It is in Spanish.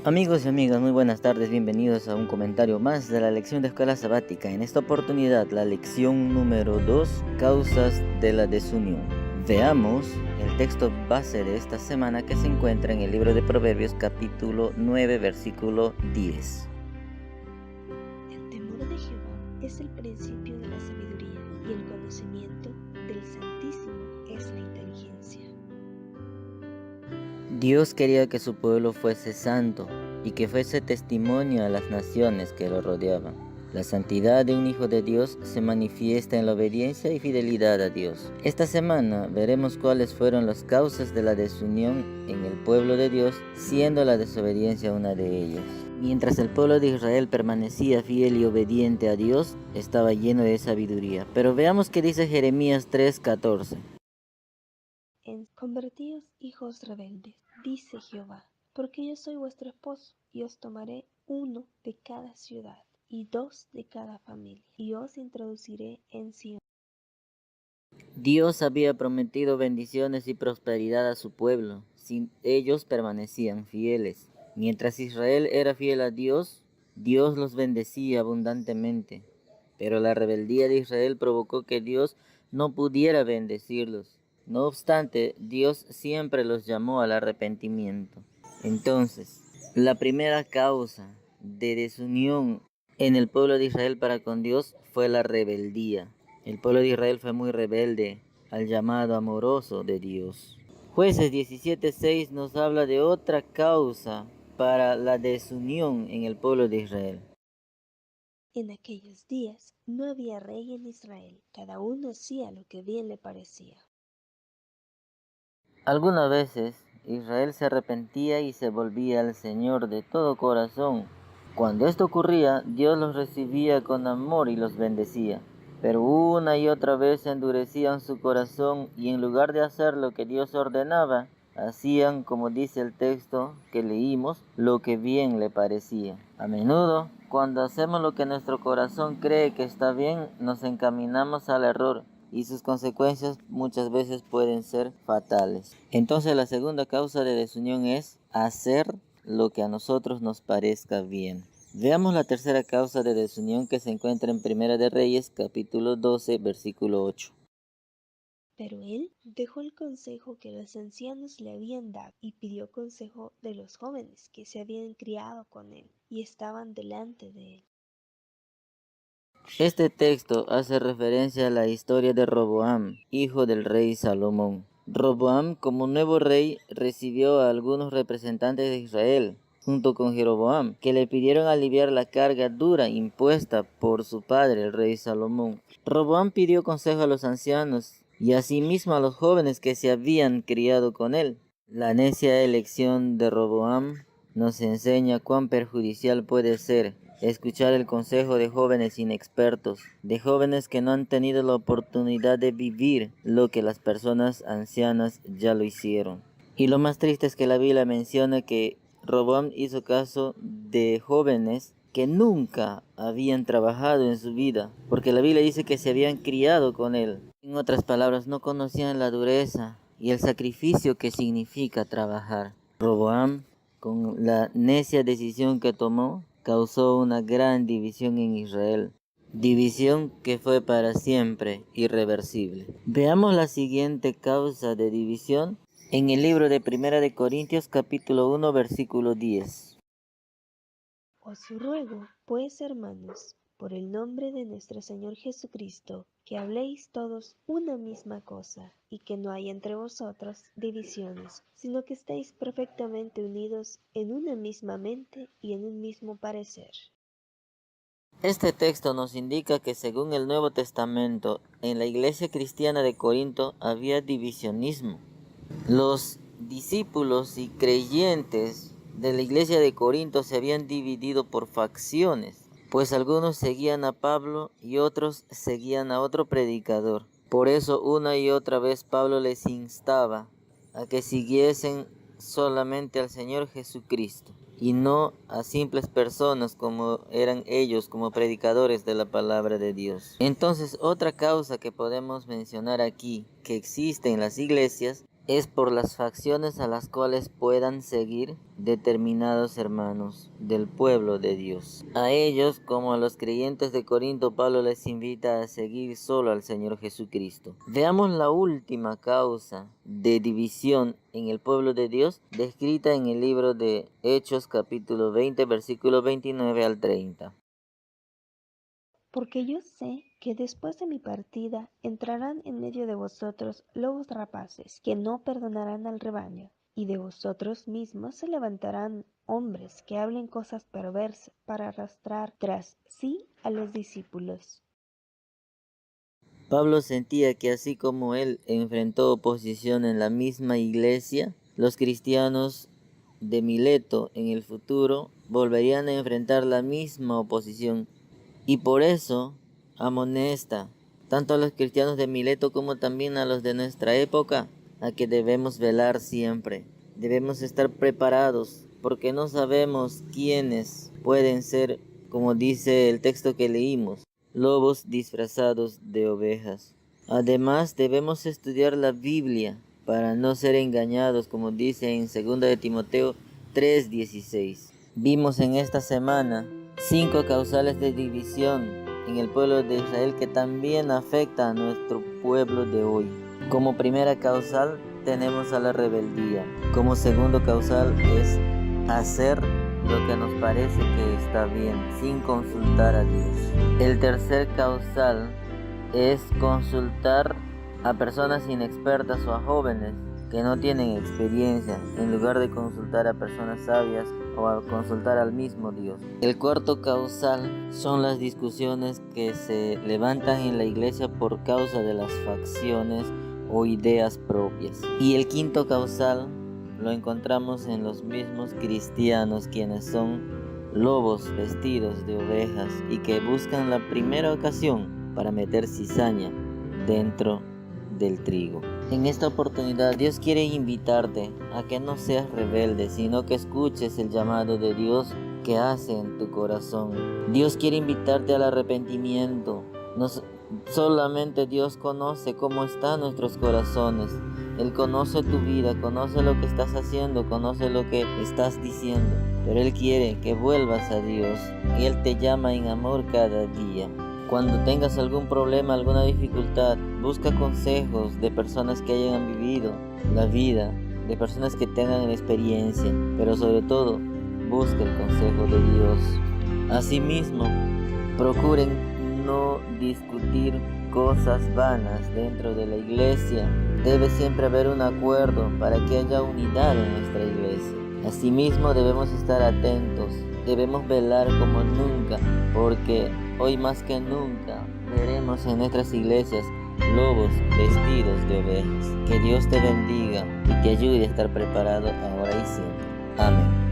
Amigos y amigas, muy buenas tardes, bienvenidos a un comentario más de la lección de escuela sabática. En esta oportunidad, la lección número 2, causas de la desunión. Veamos el texto base de esta semana que se encuentra en el libro de Proverbios capítulo 9, versículo 10. El temor de Jehová es el principio de la sabiduría, y el conocimiento del Santísimo es la inteligencia. Dios quería que su pueblo fuese santo y que fuese testimonio a las naciones que lo rodeaban. La santidad de un hijo de Dios se manifiesta en la obediencia y fidelidad a Dios. Esta semana veremos cuáles fueron las causas de la desunión en el pueblo de Dios, siendo la desobediencia una de ellas. Mientras el pueblo de Israel permanecía fiel y obediente a Dios, estaba lleno de sabiduría. Pero veamos qué dice Jeremías 3:14. Convertíos, hijos rebeldes, dice Jehová, porque yo soy vuestro esposo, y os tomaré uno de cada ciudad, y dos de cada familia, y os introduciré en Sion. Dios había prometido bendiciones y prosperidad a su pueblo, si ellos permanecían fieles. Mientras Israel era fiel a Dios, Dios los bendecía abundantemente. Pero la rebeldía de Israel provocó que Dios no pudiera bendecirlos. No obstante, Dios siempre los llamó al arrepentimiento. Entonces, la primera causa de desunión en el pueblo de Israel para con Dios fue la rebeldía. El pueblo de Israel fue muy rebelde al llamado amoroso de Dios. Jueces 17:6 nos habla de otra causa para la desunión en el pueblo de Israel. En aquellos días no había rey en Israel, cada uno hacía lo que bien le parecía. Algunas veces Israel se arrepentía y se volvía al Señor de todo corazón. Cuando esto ocurría, Dios los recibía con amor y los bendecía. Pero una y otra vez endurecían su corazón y en lugar de hacer lo que Dios ordenaba, hacían, como dice el texto que leímos, lo que bien le parecía. A menudo, cuando hacemos lo que nuestro corazón cree que está bien, nos encaminamos al error y sus consecuencias muchas veces pueden ser fatales. Entonces la segunda causa de desunión es hacer lo que a nosotros nos parezca bien. Veamos la tercera causa de desunión que se encuentra en Primera de Reyes, capítulo 12, versículo 8. Pero él dejó el consejo que los ancianos le habían dado y pidió consejo de los jóvenes que se habían criado con él y estaban delante de él. Este texto hace referencia a la historia de Roboam, hijo del rey Salomón. Roboam, como nuevo rey, recibió a algunos representantes de Israel, junto con Jeroboam, que le pidieron aliviar la carga dura impuesta por su padre, el rey Salomón. Roboam pidió consejo a los ancianos y asimismo a los jóvenes que se habían criado con él. La necia elección de Roboam nos enseña cuán perjudicial puede ser escuchar el consejo de jóvenes inexpertos, de jóvenes que no han tenido la oportunidad de vivir lo que las personas ancianas ya lo hicieron. Y lo más triste es que la Biblia menciona que Roboam hizo caso de jóvenes que nunca habían trabajado en su vida, porque la Biblia dice que se habían criado con él. En otras palabras, no conocían la dureza y el sacrificio que significa trabajar. Roboam, con la necia decisión que tomó, causó una gran división en Israel. División que fue para siempre irreversible. Veamos la siguiente causa de división en el libro de Primera de Corintios capítulo 1 versículo 10. Os ruego, pues, hermanos, por el nombre de nuestro Señor Jesucristo, que habléis todos una misma cosa, y que no haya entre vosotros divisiones, sino que estéis perfectamente unidos en una misma mente y en un mismo parecer. Este texto nos indica que según el Nuevo Testamento, en la iglesia cristiana de Corinto había divisionismo. Los discípulos y creyentes de la iglesia de Corinto se habían dividido por facciones, pues algunos seguían a Pablo y otros seguían a otro predicador. Por eso una y otra vez Pablo les instaba a que siguiesen solamente al Señor Jesucristo y no a simples personas como eran ellos como predicadores de la palabra de Dios. Entonces, otra causa que podemos mencionar aquí que existe en las iglesias es por las facciones a las cuales puedan seguir determinados hermanos del pueblo de Dios. A ellos, como a los creyentes de Corinto, Pablo les invita a seguir solo al Señor Jesucristo. Veamos la última causa de división en el pueblo de Dios, descrita en el libro de Hechos capítulo 20, versículos 29 al 30. Porque yo sé que después de mi partida entrarán en medio de vosotros lobos rapaces, que no perdonarán al rebaño, y de vosotros mismos se levantarán hombres que hablen cosas perversas para arrastrar tras sí a los discípulos. Pablo sentía que así como él enfrentó oposición en la misma iglesia, los cristianos de Mileto en el futuro volverían a enfrentar la misma oposición. Y por eso amonesta tanto a los cristianos de Mileto como también a los de nuestra época a que debemos velar siempre. Debemos estar preparados porque no sabemos quiénes pueden ser, como dice el texto que leímos, lobos disfrazados de ovejas. Además, debemos estudiar la Biblia para no ser engañados, como dice en 2 de Timoteo 3:16. Vimos en esta semana 5 causales de división en el pueblo de Israel que también afecta a nuestro pueblo de hoy. Como primera causal tenemos a la rebeldía. Como segundo causal es hacer lo que nos parece que está bien, sin consultar a Dios. El tercer causal es consultar a personas inexpertas o a jóvenes que no tienen experiencia, en lugar de consultar a personas sabias o a consultar al mismo Dios. El cuarto causal son las discusiones que se levantan en la iglesia por causa de las facciones o ideas propias. Y el quinto causal lo encontramos en los mismos cristianos, quienes son lobos vestidos de ovejas y que buscan la primera ocasión para meter cizaña dentro del trigo. En esta oportunidad Dios quiere invitarte a que no seas rebelde, sino que escuches el llamado de Dios que hace en tu corazón. Dios quiere invitarte al arrepentimiento. Solamente Dios conoce cómo están nuestros corazones. Él conoce tu vida, conoce lo que estás haciendo, conoce lo que estás diciendo. Pero Él quiere que vuelvas a Dios y Él te llama en amor cada día. Cuando tengas algún problema, alguna dificultad, busca consejos de personas que hayan vivido la vida, de personas que tengan experiencia, pero sobre todo, busca el consejo de Dios. Asimismo, procuren no discutir cosas vanas dentro de la iglesia. Debe siempre haber un acuerdo para que haya unidad en nuestra iglesia. Asimismo, debemos estar atentos, debemos velar como nunca, porque hoy más que nunca veremos en nuestras iglesias lobos vestidos de ovejas. Que Dios te bendiga y te ayude a estar preparado ahora y siempre. Amén.